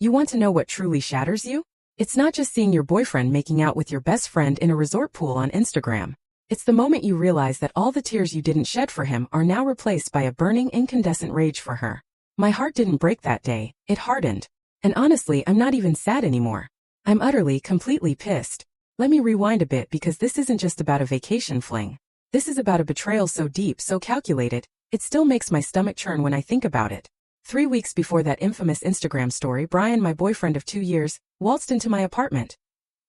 You want to know what truly shatters you? It's not just seeing your boyfriend making out with your best friend in a resort pool on Instagram. It's the moment you realize that all the tears you didn't shed for him are now replaced by a burning incandescent rage for her. My heart didn't break that day, it hardened. And honestly, I'm not even sad anymore. I'm utterly, completely pissed. Let me rewind a bit because this isn't just about a vacation fling. This is about a betrayal so deep, so calculated, it still makes my stomach churn when I think about it. 3 weeks before that infamous Instagram story, Brian, my boyfriend of 2 years, waltzed into my apartment.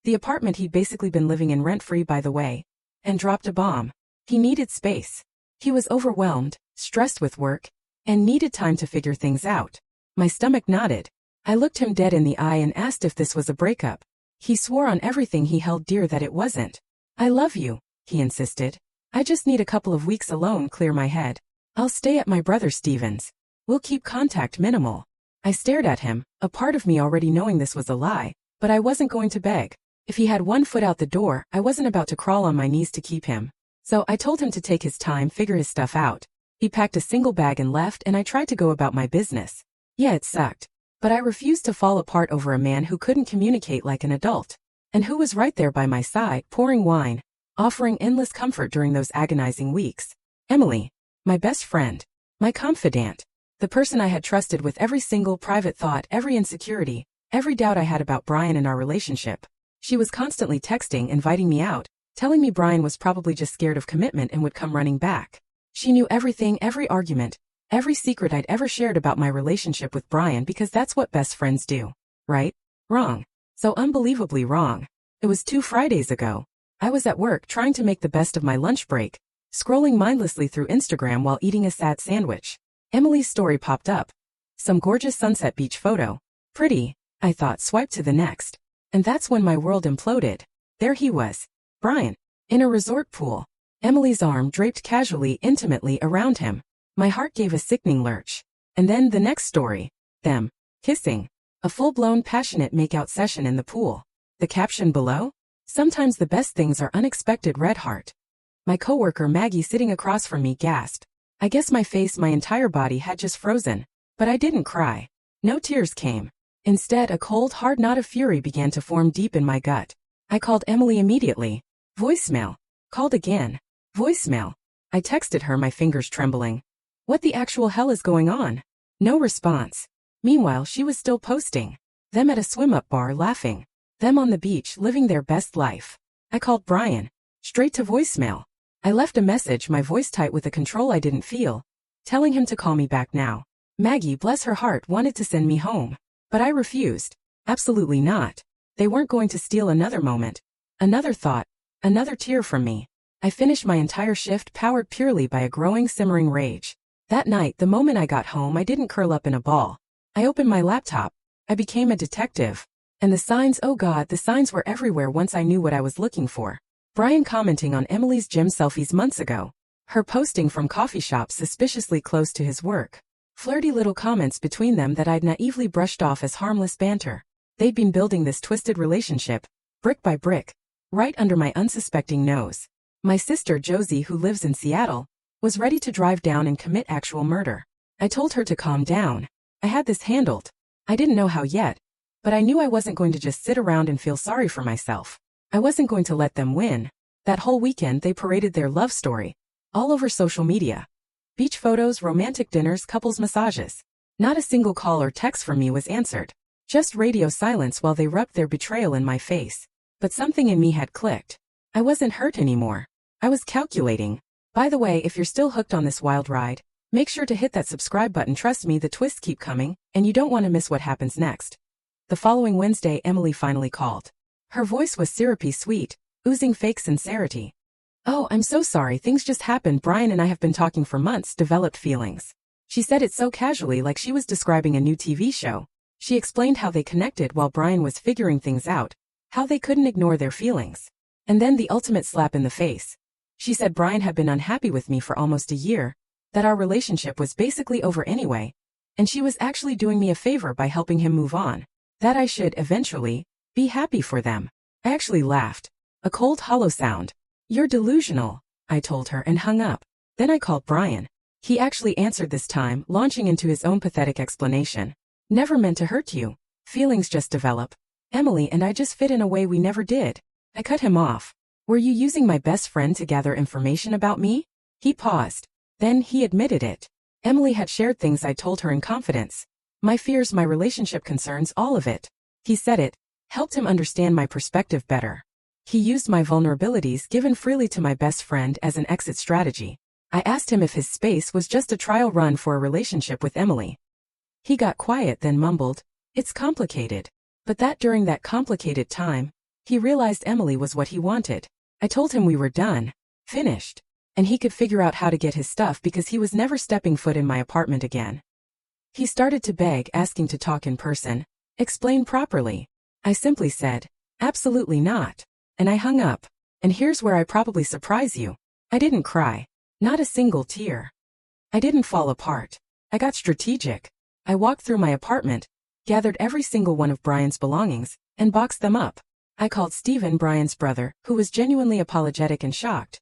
The apartment he'd basically been living in rent-free, by the way, and dropped a bomb. He needed space. He was overwhelmed, stressed with work, and needed time to figure things out. My stomach nodded. I looked him dead in the eye and asked if this was a breakup. He swore on everything he held dear that it wasn't. I love you, he insisted. I just need a couple of weeks alone, clear my head. I'll stay at my brother Steven's. We'll keep contact minimal. I stared at him, a part of me already knowing this was a lie, but I wasn't going to beg. If he had one foot out the door, I wasn't about to crawl on my knees to keep him. So I told him to take his time, figure his stuff out. He packed a single bag and left, and I tried to go about my business. Yeah, it sucked. But I refused to fall apart over a man who couldn't communicate like an adult. And who was right there by my side, pouring wine, offering endless comfort during those agonizing weeks. Emily. My best friend. My confidant. The person I had trusted with every single private thought, every insecurity, every doubt I had about Brian and our relationship. She was constantly texting, inviting me out, telling me Brian was probably just scared of commitment and would come running back. She knew everything, every argument, every secret I'd ever shared about my relationship with Brian because that's what best friends do. Right? Wrong. So unbelievably wrong. It was 2 Fridays ago. I was at work trying to make the best of my lunch break, scrolling mindlessly through Instagram while eating a sad sandwich. Emily's story popped up. Some gorgeous sunset beach photo. Pretty, I thought, swiped to the next. And that's when my world imploded. There he was. Brian. In a resort pool. Emily's arm draped casually, intimately around him. My heart gave a sickening lurch. And then the next story. Them. Kissing. A full-blown passionate makeout session in the pool. The caption below? Sometimes the best things are unexpected, red heart. My coworker Maggie sitting across from me gasped. I guess my face, my entire body had just frozen. But I didn't cry. No tears came. Instead, a cold, hard knot of fury began to form deep in my gut. I called Emily immediately. Voicemail. Called again. Voicemail. I texted her, my fingers trembling. What the actual hell is going on? No response. Meanwhile, she was still posting. Them at a swim-up bar laughing. Them on the beach living their best life. I called Brian. Straight to voicemail. I left a message, my voice tight with a control I didn't feel, telling him to call me back now. Maggie, bless her heart, wanted to send me home. But I refused. Absolutely not. They weren't going to steal another moment, another thought, another tear from me. I finished my entire shift powered purely by a growing, simmering rage. That night, the moment I got home, I didn't curl up in a ball. I opened my laptop. I became a detective. And the signs, oh God, the signs were everywhere once I knew what I was looking for. Brian commenting on Emily's gym selfies months ago. Her posting from coffee shops suspiciously close to his work. Flirty little comments between them that I'd naively brushed off as harmless banter. They'd been building this twisted relationship, brick by brick, right under my unsuspecting nose. My sister Josie, who lives in Seattle, was ready to drive down and commit actual murder. I told her to calm down. I had this handled. I didn't know how yet, but I knew I wasn't going to just sit around and feel sorry for myself. I wasn't going to let them win. That whole weekend they paraded their love story all over social media. Beach photos, romantic dinners, couples massages. Not a single call or text from me was answered. Just radio silence while they rubbed their betrayal in my face. But something in me had clicked. I wasn't hurt anymore. I was calculating. By the way, if you're still hooked on this wild ride, make sure to hit that subscribe button. Trust me, the twists keep coming, and you don't want to miss what happens next. The following Wednesday, Emily finally called. Her voice was syrupy sweet, oozing fake sincerity. Oh, I'm so sorry, things just happened. Brian and I have been talking for months, developed feelings. She said it so casually, like she was describing a new TV show. She explained how they connected while Brian was figuring things out, how they couldn't ignore their feelings. And then the ultimate slap in the face. She said Brian had been unhappy with me for almost a year, that our relationship was basically over anyway, and she was actually doing me a favor by helping him move on, that I should, eventually, be happy for them. I actually laughed. A cold, hollow sound. You're delusional, I told her and hung up. Then I called Brian. He actually answered this time, launching into his own pathetic explanation. Never meant to hurt you. Feelings just develop. Emily and I just fit in a way we never did. I cut him off. Were you using my best friend to gather information about me? He paused. Then he admitted it. Emily had shared things I told her in confidence. My fears, my relationship concerns, all of it. He said it helped him understand my perspective better. He used my vulnerabilities given freely to my best friend as an exit strategy. I asked him if his space was just a trial run for a relationship with Emily. He got quiet, then mumbled, "It's complicated." But during that complicated time, he realized Emily was what he wanted. I told him we were done, finished, and he could figure out how to get his stuff because he was never stepping foot in my apartment again. He started to beg, asking to talk in person, explain properly. I simply said, "Absolutely not." And I hung up. And here's where I probably surprise you. I didn't cry. Not a single tear. I didn't fall apart. I got strategic. I walked through my apartment, gathered every single one of Brian's belongings, and boxed them up. I called Steven, Brian's brother, who was genuinely apologetic and shocked.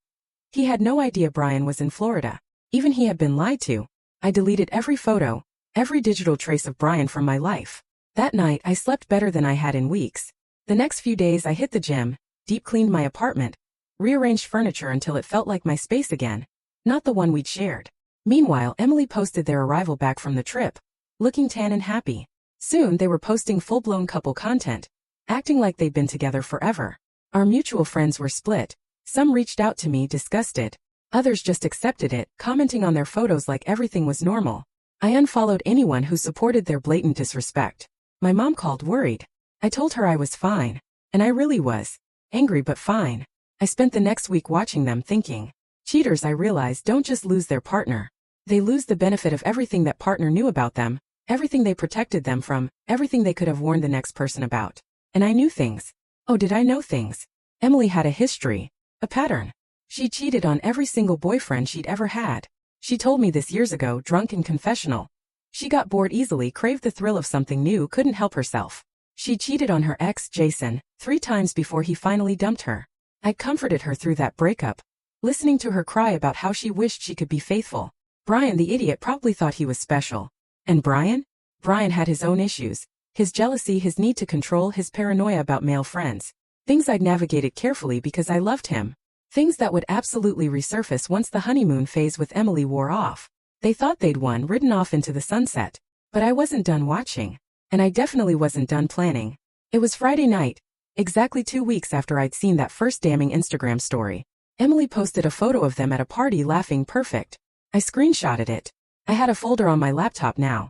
He had no idea Brian was in Florida. Even he had been lied to. I deleted every photo, every digital trace of Brian from my life. That night I slept better than I had in weeks. The next few days I hit the gym, deep cleaned my apartment, rearranged furniture until it felt like my space again, not the one we'd shared. Meanwhile, Emily posted their arrival back from the trip, looking tan and happy. Soon they were posting full-blown couple content, acting like they'd been together forever. Our mutual friends were split. Some reached out to me disgusted. Others just accepted it, commenting on their photos like everything was normal. I unfollowed anyone who supported their blatant disrespect. My mom called worried. I told her I was fine. And I really was. Angry but fine. I spent the next week watching them thinking. Cheaters, I realized, don't just lose their partner. They lose the benefit of everything that partner knew about them, everything they protected them from, everything they could have warned the next person about. And I knew things. Oh, did I know things? Emily had a history. A pattern. She cheated on every single boyfriend she'd ever had. She told me this years ago, drunk in confessional. She got bored easily, craved the thrill of something new, couldn't help herself. She cheated on her ex, Jason, 3 times before he finally dumped her. I comforted her through that breakup, listening to her cry about how she wished she could be faithful. Brian, the idiot, probably thought he was special. And Brian? Brian had his own issues. His jealousy, his need to control, his paranoia about male friends. Things I'd navigated carefully because I loved him. Things that would absolutely resurface once the honeymoon phase with Emily wore off. They thought they'd won, ridden off into the sunset. But I wasn't done watching. And I definitely wasn't done planning. It was Friday night, exactly 2 weeks after I'd seen that first damning Instagram story. Emily posted a photo of them at a party laughing perfect. I screenshotted it. I had a folder on my laptop now.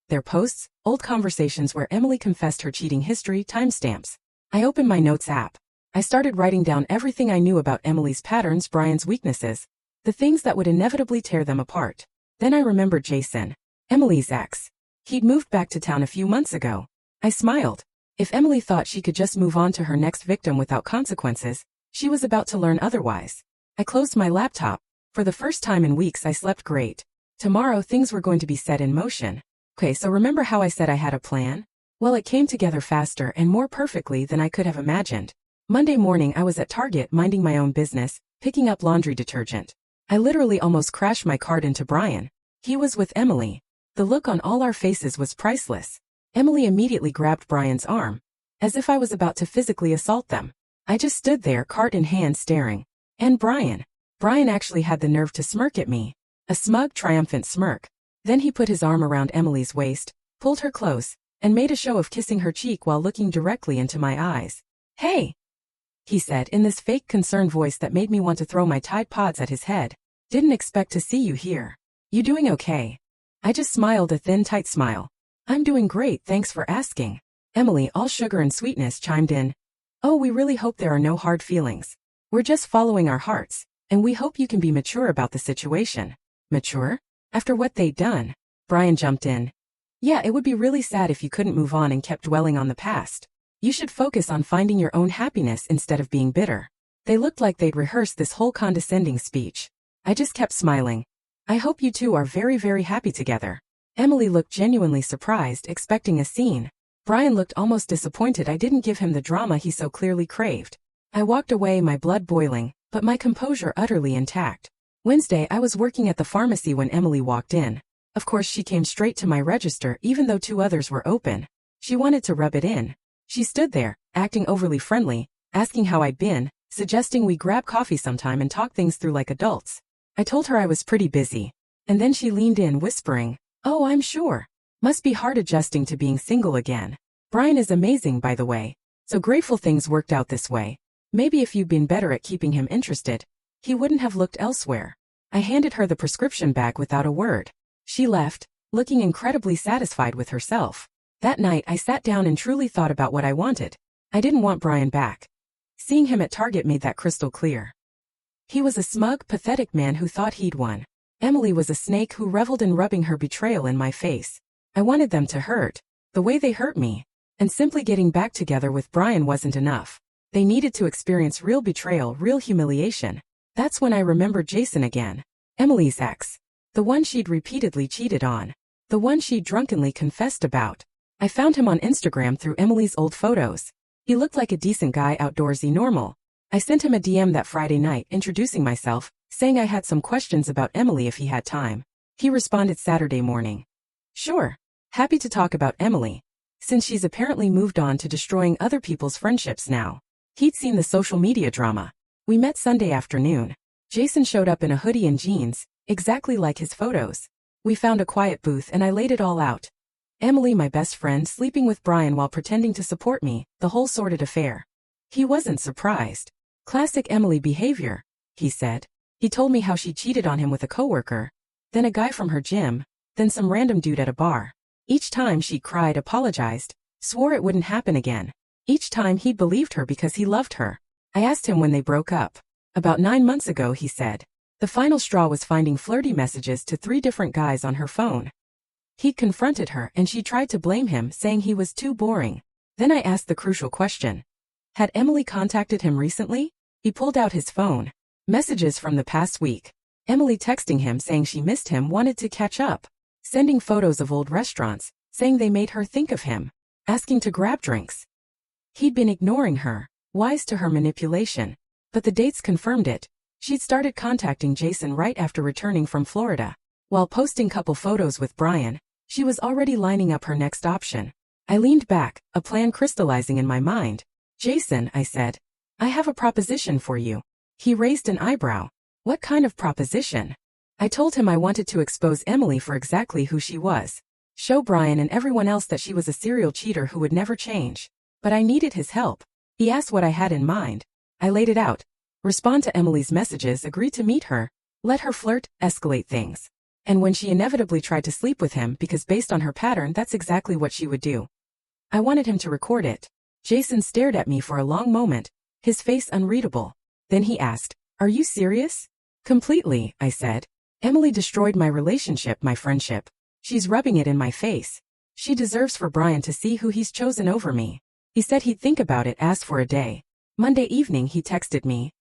Their posts, old conversations where Emily confessed her cheating history, timestamps. I opened my notes app. I started writing down everything I knew about Emily's patterns, Brian's weaknesses, the things that would inevitably tear them apart. Then I remembered Jason, Emily's ex. He'd moved back to town a few months ago. I smiled. If Emily thought she could just move on to her next victim without consequences, she was about to learn otherwise. I closed my laptop. For the first time in weeks I slept great. Tomorrow things were going to be set in motion. Okay, so remember how I said I had a plan? Well, it came together faster and more perfectly than I could have imagined. Monday morning I was at Target minding my own business, picking up laundry detergent. I literally almost crashed my cart into Brian. He was with Emily. The look on all our faces was priceless. Emily immediately grabbed Brian's arm, as if I was about to physically assault them. I just stood there, cart in hand, staring. And Brian actually had the nerve to smirk at me. A smug, triumphant smirk. Then he put his arm around Emily's waist, pulled her close, and made a show of kissing her cheek while looking directly into my eyes. "Hey," he said in this fake concerned voice that made me want to throw my Tide Pods at his head. "Didn't expect to see you here. You doing okay?" I just smiled a thin, tight smile. "I'm doing great, thanks for asking." Emily, all sugar and sweetness, chimed in. "Oh, we really hope there are no hard feelings. We're just following our hearts, and we hope you can be mature about the situation." Mature? After what they'd done? Brian jumped in. "Yeah, it would be really sad if you couldn't move on and kept dwelling on the past. You should focus on finding your own happiness instead of being bitter." They looked like they'd rehearsed this whole condescending speech. I just kept smiling. "I hope you two are very, very happy together." Emily looked genuinely surprised, expecting a scene. Brian looked almost disappointed I didn't give him the drama he so clearly craved. I walked away, my blood boiling, but my composure utterly intact. Wednesday, I was working at the pharmacy when Emily walked in. Of course, she came straight to my register even though 2 others were open. She wanted to rub it in. She stood there, acting overly friendly, asking how I'd been, suggesting we grab coffee sometime and talk things through like adults. I told her I was pretty busy. And then she leaned in, whispering, "Oh, I'm sure. Must be hard adjusting to being single again. Brian is amazing, by the way. So grateful things worked out this way. Maybe if you'd been better at keeping him interested, he wouldn't have looked elsewhere." I handed her the prescription bag without a word. She left, looking incredibly satisfied with herself. That night I sat down and truly thought about what I wanted. I didn't want Brian back. Seeing him at Target made that crystal clear. He was a smug, pathetic man who thought he'd won. Emily was a snake who reveled in rubbing her betrayal in my face. I wanted them to hurt, the way they hurt me. And simply getting back together with Brian wasn't enough. They needed to experience real betrayal, real humiliation. That's when I remembered Jason again. Emily's ex. The one she'd repeatedly cheated on. The one she'd drunkenly confessed about. I found him on Instagram through Emily's old photos. He looked like a decent guy, outdoorsy, normal. I sent him a DM that Friday night introducing myself, saying I had some questions about Emily if he had time. He responded Saturday morning. "Sure. Happy to talk about Emily. Since she's apparently moved on to destroying other people's friendships now." He'd seen the social media drama. We met Sunday afternoon. Jason showed up in a hoodie and jeans, exactly like his photos. We found a quiet booth and I laid it all out. Emily, my best friend, sleeping with Brian while pretending to support me, the whole sordid affair. He wasn't surprised. "Classic Emily behavior," he said. He told me how she cheated on him with a coworker, then a guy from her gym, then some random dude at a bar. Each time she cried, apologized, swore it wouldn't happen again. Each time he believed her because he loved her. I asked him when they broke up. "About 9 months ago," he said. The final straw was finding flirty messages to 3 different guys on her phone. He confronted her and she tried to blame him, saying he was too boring. Then I asked the crucial question. Had Emily contacted him recently? He pulled out his phone. Messages from the past week. Emily texting him saying she missed him, wanted to catch up. Sending photos of old restaurants, saying they made her think of him. Asking to grab drinks. He'd been ignoring her, wise to her manipulation. But the dates confirmed it. She'd started contacting Jason right after returning from Florida. While posting couple photos with Brian, she was already lining up her next option. I leaned back, a plan crystallizing in my mind. "Jason," I said, "I have a proposition for you." He raised an eyebrow. "What kind of proposition?" I told him I wanted to expose Emily for exactly who she was. Show Brian and everyone else that she was a serial cheater who would never change. But I needed his help. He asked what I had in mind. I laid it out. Respond to Emily's messages, agree to meet her, let her flirt, escalate things. And when she inevitably tried to sleep with him, because based on her pattern that's exactly what she would do. I wanted him to record it. Jason stared at me for a long moment, his face unreadable. Then he asked, "Are you serious?" "Completely," I said. "Emily destroyed my relationship, my friendship. She's rubbing it in my face. She deserves for Brian to see who he's chosen over me." He said he'd think about it, asked for a day. Monday evening he texted me.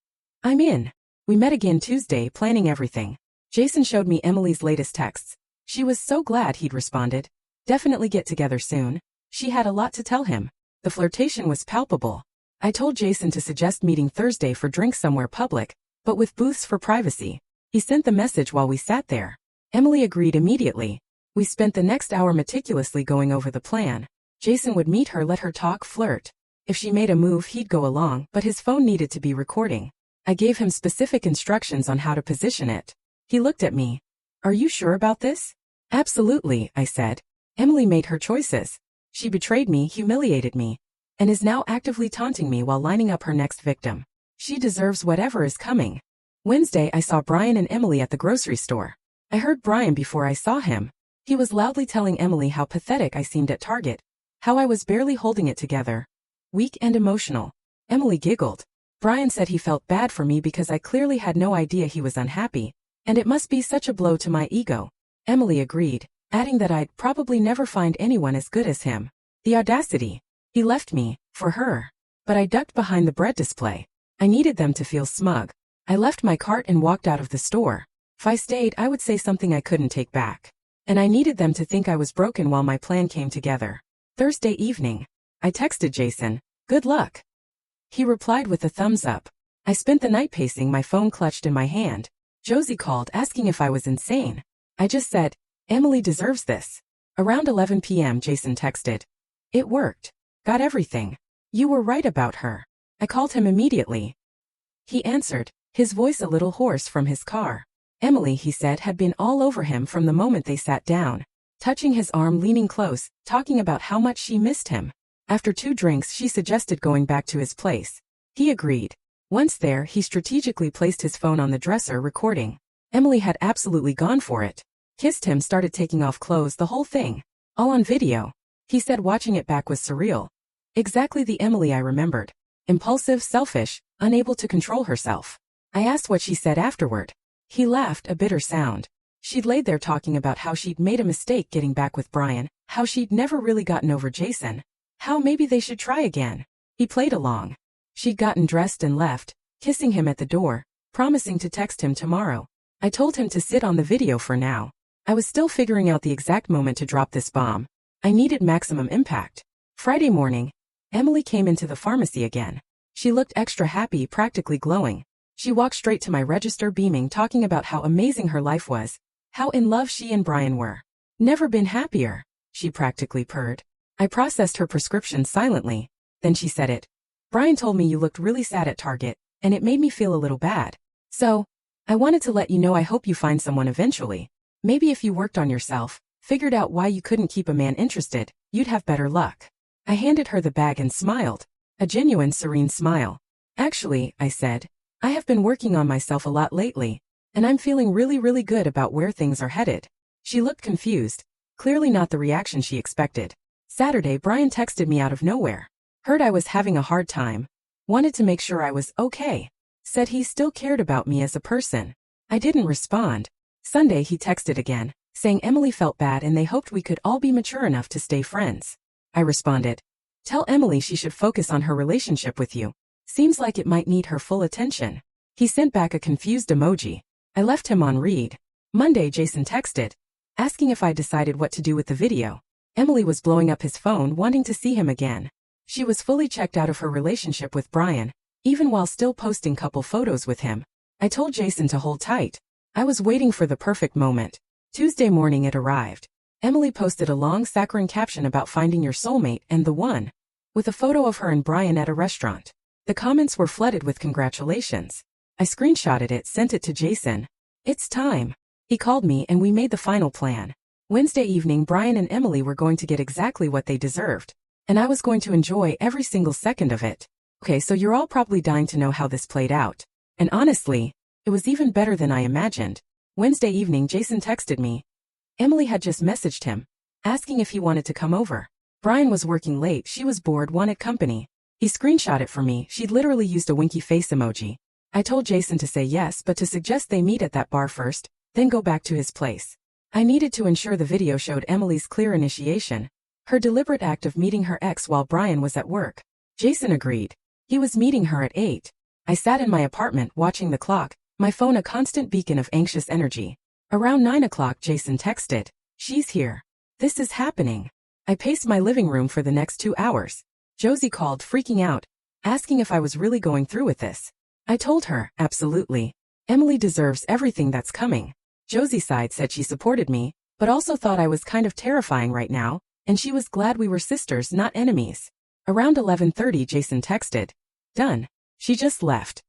"I'm in." We met again Tuesday, planning everything. Jason showed me Emily's latest texts. She was so glad he'd responded. Definitely get together soon. She had a lot to tell him. The flirtation was palpable. I told Jason to suggest meeting Thursday for drinks somewhere public, but with booths for privacy. He sent the message while we sat there. Emily agreed immediately. We spent the next hour meticulously going over the plan. Jason would meet her, let her talk, flirt. If she made a move, he'd go along, but his phone needed to be recording. I gave him specific instructions on how to position it. He looked at me. "Are you sure about this?" "Absolutely," I said. Emily made her choices. She betrayed me, humiliated me, and is now actively taunting me while lining up her next victim. She deserves whatever is coming. Wednesday I saw Brian and Emily at the grocery store. I heard Brian before I saw him. He was loudly telling Emily how pathetic I seemed at Target, how I was barely holding it together. Weak and emotional. Emily giggled. Brian said he felt bad for me because I clearly had no idea he was unhappy, and it must be such a blow to my ego. Emily agreed, adding that I'd probably never find anyone as good as him. The audacity. He left me, for her. But I ducked behind the bread display. I needed them to feel smug. I left my cart and walked out of the store. If I stayed, I would say something I couldn't take back. And I needed them to think I was broken while my plan came together. Thursday evening. I texted Jason, "Good luck." He replied with a thumbs up. I spent the night pacing, my phone clutched in my hand. Josie called asking if I was insane. I just said, "Emily deserves this." Around 11 p.m. Jason texted, It worked. Got everything. You were right about her. I called him immediately. He answered, his voice a little hoarse from his car. Emily, he said, had been all over him from the moment they sat down, touching his arm, leaning close, talking about how much she missed him. After 2 drinks, she suggested going back to his place. He agreed. Once there, he strategically placed his phone on the dresser, recording. Emily had absolutely gone for it. Kissed him, started taking off clothes, the whole thing. All on video. He said watching it back was surreal. Exactly the Emily I remembered. Impulsive, selfish, unable to control herself. I asked what she said afterward. He laughed, a bitter sound. She'd laid there talking about how she'd made a mistake getting back with Brian, how she'd never really gotten over Jason, how maybe they should try again. He played along. She'd gotten dressed and left, kissing him at the door, promising to text him tomorrow. I told him to sit on the video for now. I was still figuring out the exact moment to drop this bomb. I needed maximum impact. Friday morning, Emily came into the pharmacy again. She looked extra happy, practically glowing. She walked straight to my register, beaming, talking about how amazing her life was, how in love she and Brian were. Never been happier, she practically purred. I processed her prescription silently. Then she said it. Brian told me you looked really sad at Target, and it made me feel a little bad. So, I wanted to let you know I hope you find someone eventually. Maybe if you worked on yourself, figured out why you couldn't keep a man interested, you'd have better luck. I handed her the bag and smiled. A genuine, serene smile. Actually, I said, I have been working on myself a lot lately, and I'm feeling really good about where things are headed. She looked confused, clearly not the reaction she expected. Saturday, Brian texted me out of nowhere. Heard I was having a hard time. Wanted to make sure I was okay. Said he still cared about me as a person. I didn't respond. Sunday, he texted again, saying Emily felt bad and they hoped we could all be mature enough to stay friends. I responded, tell Emily she should focus on her relationship with you. Seems like it might need her full attention. He sent back a confused emoji. I left him on read. Monday, Jason texted, asking if I decided what to do with the video. Emily was blowing up his phone, wanting to see him again. She was fully checked out of her relationship with Brian, even while still posting couple photos with him. I told Jason to hold tight. I was waiting for the perfect moment. Tuesday morning it arrived. Emily posted a long saccharine caption about finding your soulmate and the one, with a photo of her and Brian at a restaurant. The comments were flooded with congratulations. I screenshotted it, sent it to Jason. It's time. He called me and we made the final plan. Wednesday evening, Brian and Emily were going to get exactly what they deserved, and I was going to enjoy every single second of it. Okay, so you're all probably dying to know how this played out. And honestly, it was even better than I imagined. Wednesday evening, Jason texted me. Emily had just messaged him, asking if he wanted to come over. Brian was working late, she was bored, wanted company. He screenshot it for me. She'd literally used a winky face emoji. I told Jason to say yes, but to suggest they meet at that bar first, then go back to his place. I needed to ensure the video showed Emily's clear initiation, her deliberate act of meeting her ex while Brian was at work. Jason agreed. He was meeting her at 8. I sat in my apartment watching the clock, my phone a constant beacon of anxious energy. Around 9 o'clock, Jason texted, she's here. This is happening. I paced my living room for the next 2 hours. Josie called, freaking out, asking if I was really going through with this. I told her, absolutely. Emily deserves everything that's coming. Josie's side said she supported me, but also thought I was kind of terrifying right now, and she was glad we were sisters, not enemies. Around 11:30, Jason texted, done. She just left.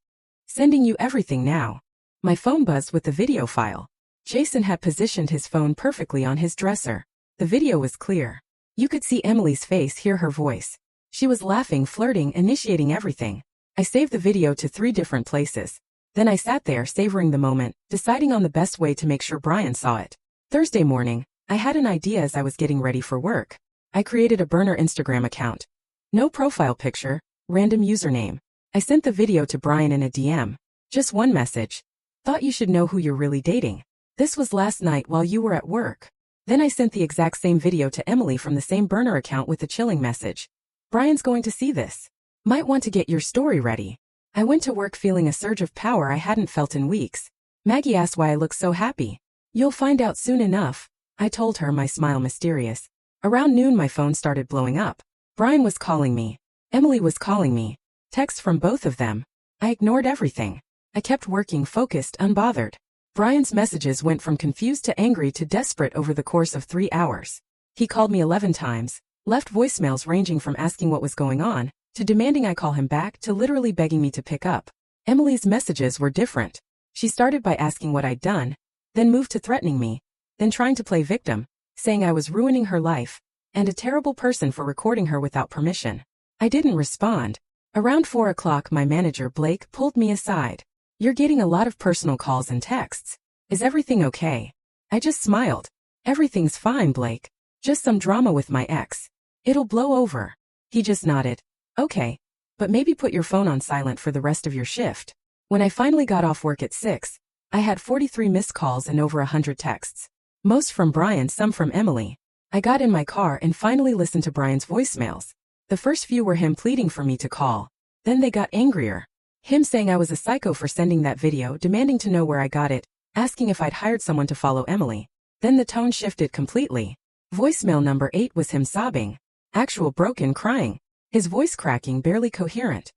Sending you everything now. My phone buzzed with the video file. Jason had positioned his phone perfectly on his dresser. The video was clear. You could see Emily's face, hear her voice. She was laughing, flirting, initiating everything. I saved the video to 3 different places. Then I sat there savoring the moment, deciding on the best way to make sure Brian saw it. Thursday morning, I had an idea as I was getting ready for work. I created a burner Instagram account. No profile picture, random username. I sent the video to Brian in a DM. Just one message. Thought you should know who you're really dating. This was last night while you were at work. Then I sent the exact same video to Emily from the same burner account with the chilling message. Brian's going to see this. Might want to get your story ready. I went to work feeling a surge of power I hadn't felt in weeks. Maggie asked why I looked so happy. You'll find out soon enough, I told her, my smile mysterious. Around noon my phone started blowing up. Brian was calling me. Emily was calling me. Texts from both of them. I ignored everything. I kept working, focused, unbothered. Brian's messages went from confused to angry to desperate over the course of 3 hours. He called me 11 times, Left voicemails ranging from asking what was going on, to demanding I call him back, to literally begging me to pick up. Emily's messages were different. She started by asking what I'd done, then moved to threatening me, then trying to play victim, saying I was ruining her life, and a terrible person for recording her without permission. I didn't respond. Around 4 o'clock my manager Blake pulled me aside. "You're getting a lot of personal calls and texts. Is everything okay?" I just smiled. "Everything's fine, Blake. Just some drama with my ex. It'll blow over." He just nodded. "Okay. But maybe put your phone on silent for the rest of your shift." When I finally got off work at 6, I had 43 missed calls and over 100 texts. Most from Brian, some from Emily. I got in my car and finally listened to Brian's voicemails. The first few were him pleading for me to call. Then they got angrier. Him saying I was a psycho for sending that video, demanding to know where I got it, asking if I'd hired someone to follow Emily. Then the tone shifted completely. Voicemail number 8 was him sobbing. Actual broken crying. His voice cracking, barely coherent.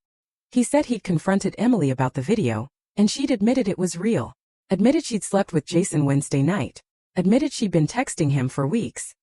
He said he'd confronted Emily about the video, and she'd admitted it was real. Admitted she'd slept with Jason Wednesday night. Admitted she'd been texting him for weeks.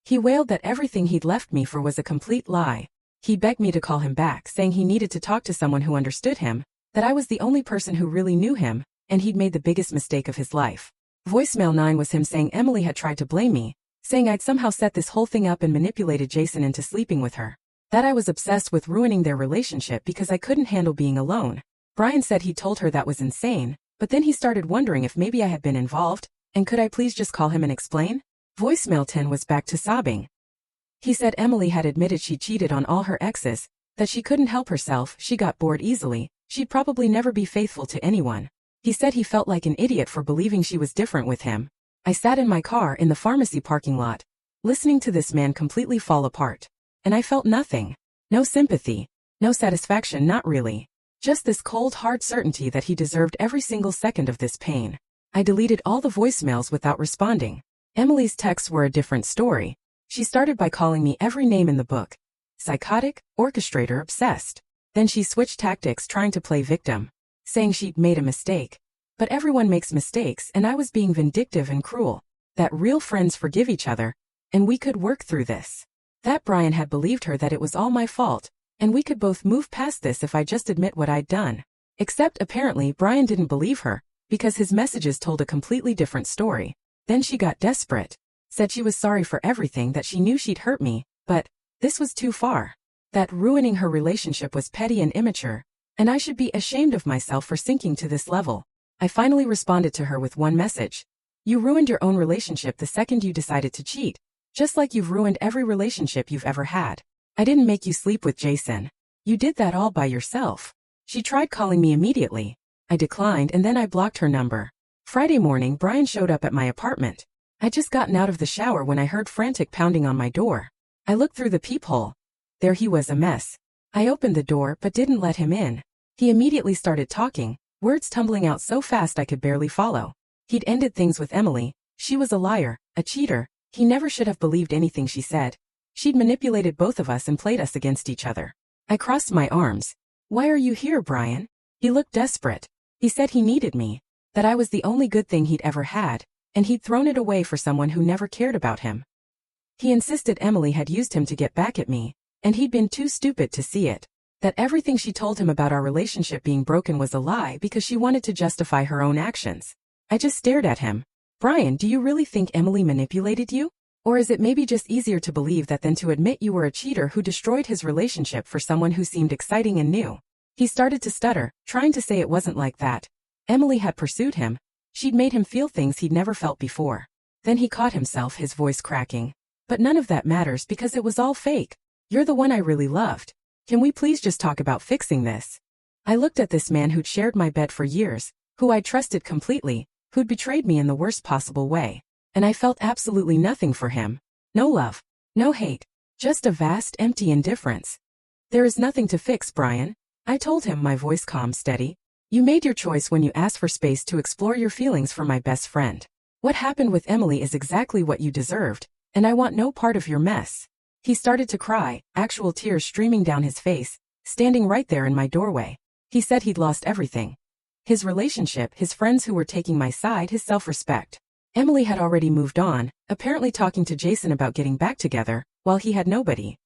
He wailed that everything he'd left me for was a complete lie. He begged me to call him back, saying he needed to talk to someone who understood him, that I was the only person who really knew him, and he'd made the biggest mistake of his life. Voicemail 9 was him saying Emily had tried to blame me, saying I'd somehow set this whole thing up and manipulated Jason into sleeping with her. That I was obsessed with ruining their relationship because I couldn't handle being alone. Brian said he told her that was insane, but then he started wondering if maybe I had been involved, and could I please just call him and explain? Voicemail 10 was back to sobbing. He said Emily had admitted she cheated on all her exes, that she couldn't help herself, she got bored easily, she'd probably never be faithful to anyone. He said he felt like an idiot for believing she was different with him. I sat in my car in the pharmacy parking lot, listening to this man completely fall apart. And I felt nothing. No sympathy. No satisfaction, not really. Just this cold, hard certainty that he deserved every single second of this pain. I deleted all the voicemails without responding. Emily's texts were a different story. She started by calling me every name in the book. Psychotic, orchestrator, obsessed. Then she switched tactics, trying to play victim, saying she'd made a mistake. But everyone makes mistakes, and I was being vindictive and cruel. That real friends forgive each other, and we could work through this. That Brian had believed her, that it was all my fault, and we could both move past this if I just admit what I'd done. Except apparently Brian didn't believe her, because his messages told a completely different story. Then she got desperate. Said she was sorry for everything, that she knew she'd hurt me, but this was too far. That ruining her relationship was petty and immature, and I should be ashamed of myself for sinking to this level. I finally responded to her with one message. You ruined your own relationship the second you decided to cheat, just like you've ruined every relationship you've ever had. I didn't make you sleep with Jason. You did that all by yourself. She tried calling me immediately. I declined, and then I blocked her number. Friday morning, Brian showed up at my apartment. I'd just gotten out of the shower when I heard frantic pounding on my door. I looked through the peephole. There he was, a mess. I opened the door but didn't let him in. He immediately started talking, words tumbling out so fast I could barely follow. He'd ended things with Emily. She was a liar, a cheater. He never should have believed anything she said. She'd manipulated both of us and played us against each other. I crossed my arms. Why are you here, Brian? He looked desperate. He said he needed me, that I was the only good thing he'd ever had, and he'd thrown it away for someone who never cared about him. He insisted Emily had used him to get back at me, and he'd been too stupid to see it. That everything she told him about our relationship being broken was a lie because she wanted to justify her own actions. I just stared at him. Brian, do you really think Emily manipulated you? Or is it maybe just easier to believe that than to admit you were a cheater who destroyed his relationship for someone who seemed exciting and new? He started to stutter, trying to say it wasn't like that. Emily had pursued him. She'd made him feel things he'd never felt before. Then he caught himself, his voice cracking. But none of that matters because it was all fake. You're the one I really loved. Can we please just talk about fixing this? I looked at this man who'd shared my bed for years, who I trusted completely, who'd betrayed me in the worst possible way. And I felt absolutely nothing for him. No love. No hate. Just a vast, empty indifference. There is nothing to fix, Brian. I told him, my voice calm, steady. You made your choice when you asked for space to explore your feelings for my best friend. What happened with Emily is exactly what you deserved, and I want no part of your mess. He started to cry, actual tears streaming down his face, standing right there in my doorway. He said he'd lost everything. His relationship, his friends who were taking my side, his self-respect. Emily had already moved on, apparently talking to Jason about getting back together, while he had nobody.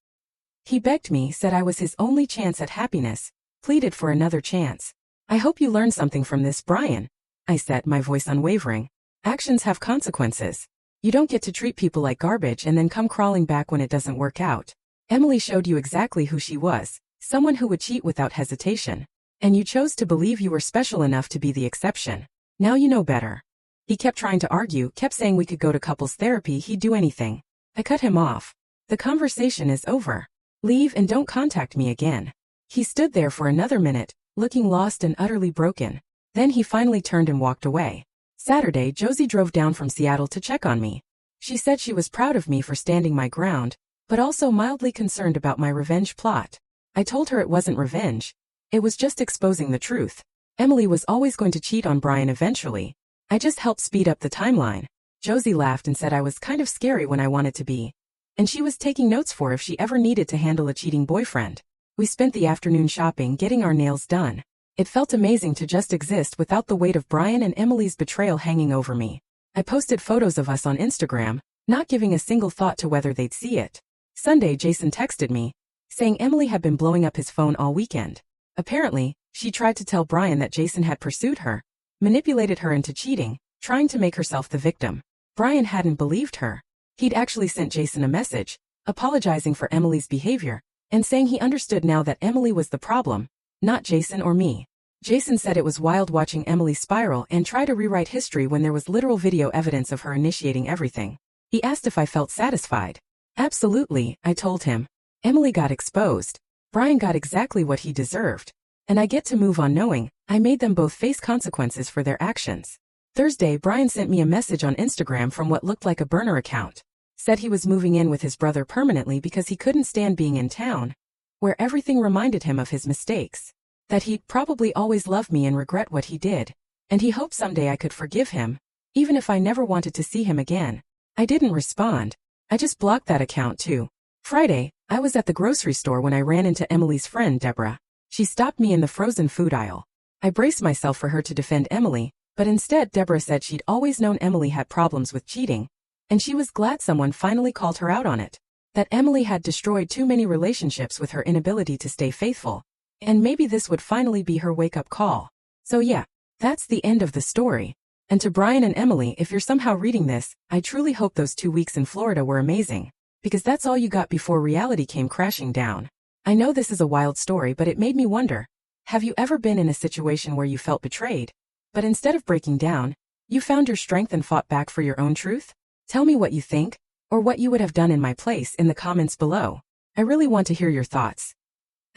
He begged me, said I was his only chance at happiness, pleaded for another chance. I hope you learned something from this, Brian, I said, my voice unwavering. Actions have consequences. You don't get to treat people like garbage and then come crawling back when it doesn't work out. Emily showed you exactly who she was, someone who would cheat without hesitation. And you chose to believe you were special enough to be the exception. Now you know better. He kept trying to argue, kept saying we could go to couples therapy, he'd do anything. I cut him off. The conversation is over. Leave and don't contact me again. He stood there for another minute, looking lost and utterly broken. Then he finally turned and walked away. Saturday, Josie drove down from Seattle to check on me. She said she was proud of me for standing my ground, but also mildly concerned about my revenge plot. I told her it wasn't revenge. It was just exposing the truth. Emily was always going to cheat on Brian eventually. I just helped speed up the timeline. Josie laughed and said I was kind of scary when I wanted to be. And she was taking notes for if she ever needed to handle a cheating boyfriend. We spent the afternoon shopping, getting our nails done. It felt amazing to just exist without the weight of Brian and Emily's betrayal hanging over me. I posted photos of us on Instagram, not giving a single thought to whether they'd see it. Sunday, Jason texted me, saying Emily had been blowing up his phone all weekend. Apparently, she tried to tell Brian that Jason had pursued her, manipulated her into cheating, trying to make herself the victim. Brian hadn't believed her. He'd actually sent Jason a message, apologizing for Emily's behavior, and saying he understood now that Emily was the problem, not Jason or me. Jason said it was wild watching Emily spiral and try to rewrite history when there was literal video evidence of her initiating everything. He asked if I felt satisfied. Absolutely, I told him. Emily got exposed. Brian got exactly what he deserved. And I get to move on knowing I made them both face consequences for their actions. Thursday, Brian sent me a message on Instagram from what looked like a burner account. Said he was moving in with his brother permanently because he couldn't stand being in town, where everything reminded him of his mistakes. That he'd probably always love me and regret what he did. And he hoped someday I could forgive him, even if I never wanted to see him again. I didn't respond. I just blocked that account too. Friday, I was at the grocery store when I ran into Emily's friend, Deborah. She stopped me in the frozen food aisle. I braced myself for her to defend Emily, but instead Deborah said she'd always known Emily had problems with cheating, and she was glad someone finally called her out on it. That Emily had destroyed too many relationships with her inability to stay faithful, and maybe this would finally be her wake-up call. So yeah, that's the end of the story. And to Brian and Emily, if you're somehow reading this, I truly hope those 2 weeks in Florida were amazing, because that's all you got before reality came crashing down. I know this is a wild story, but it made me wonder, have you ever been in a situation where you felt betrayed, but instead of breaking down, you found your strength and fought back for your own truth? Tell me what you think, or what you would have done in my place in the comments below. I really want to hear your thoughts. ***,